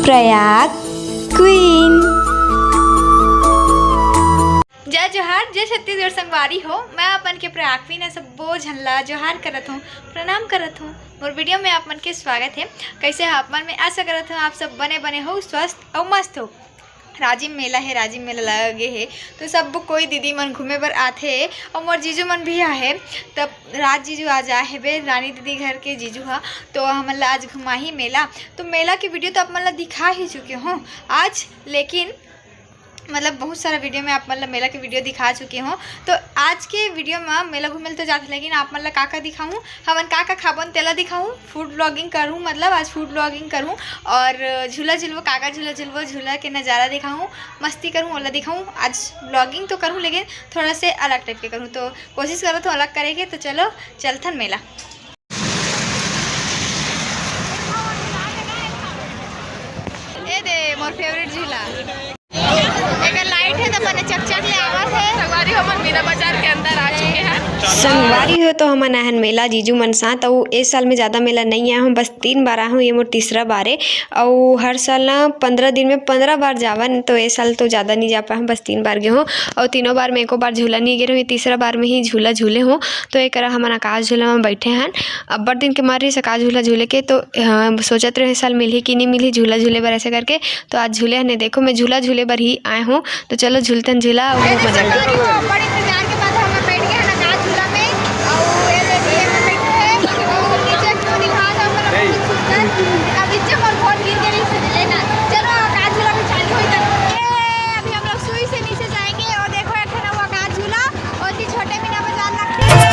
Prayag queen. जय जोहार, जय छत्तीसगढ़ संगवारी हो। मैं अपन के प्रयाग क्वीन है सबो झनला जोहार करत हूँ, प्रणाम करत हूँ। और वीडियो में आप मन के स्वागत है। कैसे है आप मन? में आशा करत हूँ आप सब बने हो, स्वस्थ और मस्त हो। राजिम मेला है, राजिम मेला लगे है तो सब कोई दीदी मन घूमे बर आथे और मोर जीजू मन भी आहे। तब राज जीजू आज आए है बे, रानी दीदी घर के जीजू हा, तो हमन ला आज घुमाही मेला। तो मेला की वीडियो तो आप मन ला दिखा ही चुके हो आज, लेकिन मतलब बहुत सारा वीडियो में आप मतलब मेला के वीडियो दिखा चुके हो। तो आज के वीडियो में मेला घूमे तो जाते, लेकिन आप मतलब का दिखाऊँ, हमन का खाबन तेला दिखाऊँ, फूड ब्लॉगिंग करूँ, मतलब आज फूड ब्लॉगिंग करूँ और झूला झुलवो, का झूला झुलवो, झूला के नज़ारा दिखाऊँ, मस्ती करूँ, ओला दिखाऊँ। आज ब्लॉगिंग तो करूँ लेकिन थोड़ा से अलग टाइप के करूँ, तो कोशिश करो तो अलग करेंगे। तो चलो चलथन मेला। ये दे मोर फेवरेट झूला, एक लाइट है तो मैंने चक ले आवाज है। संगवारी हो मन मीना बाजार के अंदर आ चुके हैं। संगवारी हो तो हमन आहन मेला जीजू मन साथ। और इस साल में ज़्यादा मेला नहीं आया हूँ, बस 3 बार आया हूँ, ये मोर तीसरा बार है। और हर साल ना 15 दिन में 15 बार जावन, तो इस साल तो ज़्यादा नहीं जा पाया हूँ, बस 3 बार गए हूँ। और तीनों बार में एको बार झूला नहीं गिरे हूँ, तीसरा बार में ही झूला झूले हूँ। तो एक हमन आकाश झूला में बैठे हैं। अब्बर दिन के मार रही आकाश झूला झूले के, तो सोचत रहे साल मिली कि नहीं मिली झूला झूले बर ऐसे करके। तो आज झूले हैं, देखो मैं झूला झूले बर ही आए हूँ। तो चलो झूलतन झूला और बहुत मजा बड़ी इंतजार के बाद हम बैठ गए हैं ना झूला में। और ये देखिए मैं बैठे हैं और नीचे क्यों दिखा दो पर अब इज्जत और फोन गिर के नहीं लेना। चलो आकाश झूला में चालू हो जाए। अभी हम लोग सुई से नीचे जाएंगे और देखो एक है वो आकाश झूला और ये छोटे मीना बाजार लगते हैं।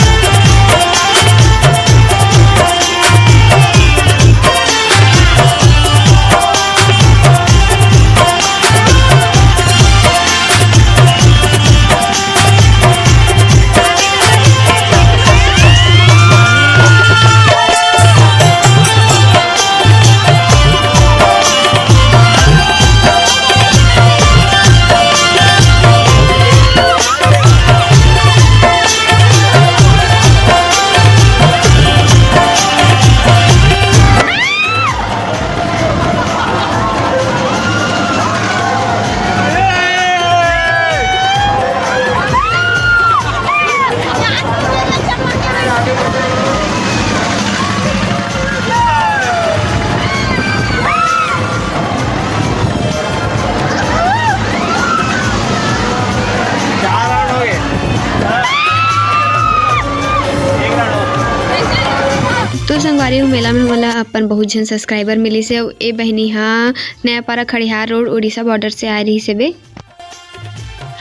तो संगवारी हो मेला में हमला अपन बहुत जन सब्सक्राइबर मिली से। ए बहनी हाँ नयापारा खड़िहार रोड उड़ीसा बॉर्डर से आ रही से बे।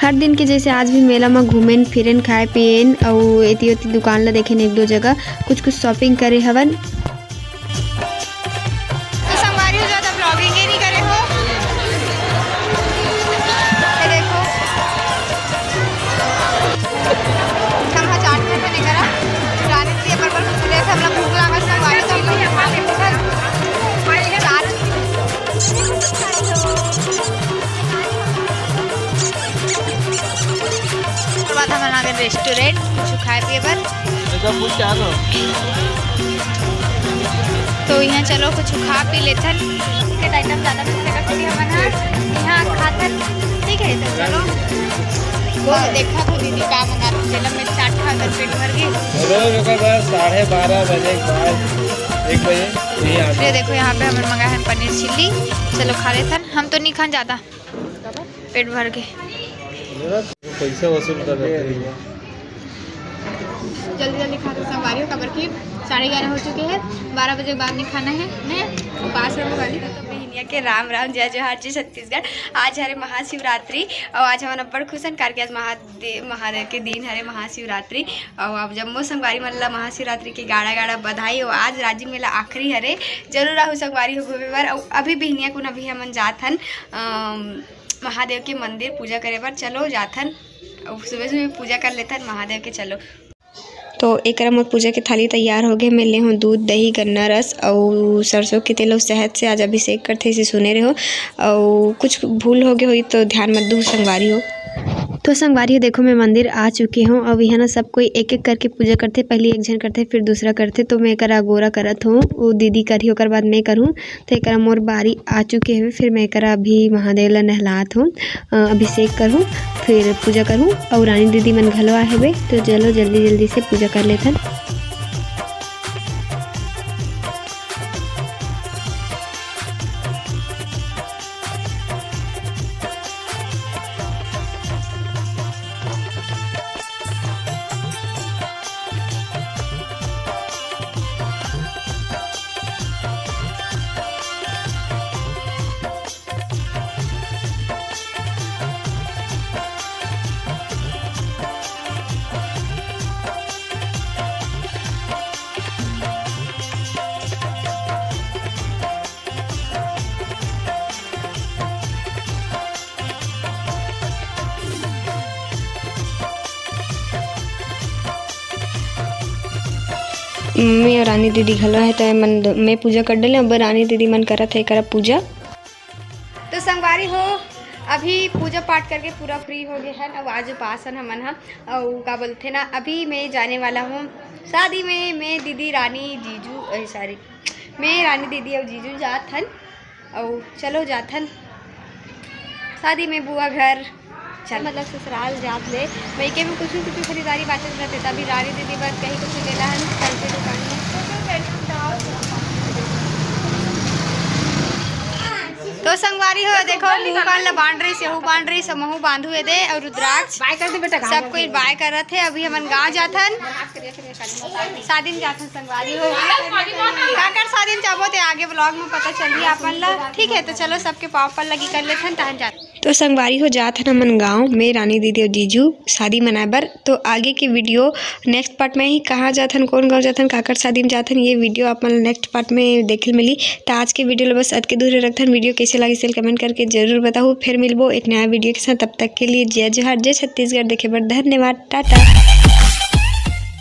हर दिन के जैसे आज भी मेला में घूमेन फिरेन, खाए पिएन और एती ओती दुकान ला देखेन, 1-2 जगह कुछ शॉपिंग करे हवन। रेस्टोरेंट कुछ खाए पिए बर, तो यहाँ चलो कुछ खा पी लेथन। के आइटम ज़्यादा हमन यहाँ खाथन, ठीक है। तो चलो देखा तो दीदी का मंगा चलो मैं चाट खा कर पेट भर गई। रोज 12:30 बजे 1 बजे ये देखो यहाँ पे हमने मंगाया है पनीर चिल्ली। चलो खा लेथन, हम तो नहीं खान ज़्यादा, पेट भर गए। पैसा वसूल कर रहे हैं। जल्दी खा दो संगवारी खबर की 11:30 हो चुके हैं, 12 बजे बाद नहीं खाना है ने पास रहो गाड़ी। तो बहनिया के राम राम, जय जोहार जी छत्तीसगढ़। आज हरे महाशिवरात्रि और आज हम बड़ खुशन करके आज महादेव के दिन हरे महाशिवरात्रि। और अब जम्मो संगवारी मतलब महाशिवरात्रि के गाड़ा बधाई। और आज राजिम मेला आखिरी हरे, जरूर आहू संगवारी हो घूमे बर। और अभी बहनिया को अभी हमन जाथन महादेव के मंदिर पूजा करे बर। चलो जाथन, सुबह पूजा कर लेथन महादेव के। चलो तो एक मोर पूजा के थाली तैयार हो गए। मैं ले हूँ दूध, दही, गन्ना रस और सरसों के तेल और शहद से आज अभिषेक करते इसे सुने रहे हो। और कुछ भूल हो गए हुई तो ध्यान मत दो संगवारी हो। तो संगवारी देखो मैं मंदिर आ चुकी हूँ। अब यहाँ ना सब कोई एक एक करके पूजा करते, पहले एक जन करते फिर दूसरा करते। तो मैं करा गोरा करत हूँ, वो दीदी करी ओकर बाद मैं करूँ। तो एक मोर बारी आ चुके हुए, फिर मैं करा अभी महादेव ला नहलात हूँ, अभिषेक करूँ, फिर पूजा करूँ। और रानी दीदी मन घलो आए हुए, तो चलो जल्दी जल्दी से पूजा कर लेथन। मम्मी और रानी दीदी घलो है, तो मैं पूजा कर डले। अब रानी दीदी मन करत है करा पूजा। तो संगवारी हो अभी पूजा पाठ करके पूरा फ्री हो गए हैं। अब आज उपासन हमन हम और का बोलते ना, अभी मैं जाने वाला हूँ शादी में। मैं दीदी रानी जीजू सॉरी मैं रानी दीदी और जीजू जात हन, और चलो जात हन शादी में बुआ घर, चल मतलब ससुराल जात ले। वही में कुछ खरीदारी बातचीत रहते, तभी रानी दीदी बस कहीं कुछ लेला हन चलते दुकान में। तो संगवारी हो देखो दुकान ला बांध रही, सेहू बांध रही, समूह बांधू है दे, और रुद्राक्ष बाय कर दे बेटा, सब कोई बाय करत है। अभी हमन गाँव जाथन, शादी में जाथन। संगवारी हो का कर शादी में जाबो, तो आगे ब्लॉग में पता चली आपन ला, ठीक है। तो चलो सबके पाव पर लगी कर लेथन तहन जा। तो संगवारी हो जात हन हमन गाँव में रानी दीदी और जीजू शादी मनाए बर। तो आगे की वीडियो नेक्स्ट पार्ट में ही कहाँ जाथन, कौन गाँव जाथन, काकर शादी में जाथन, ये वीडियो अपन नेक्स्ट पार्ट में देखे मिली। तो आज के वीडियो बस अद के दूर रखथन। वीडियो कैसे लगी सेल कमेंट करके जरूर बताओ। फिर मिलबो एक नया वीडियो के साथ, तब तक के लिए जय जोहार, जय छत्तीसगढ़। देखे बर धन्यवाद, टाटा।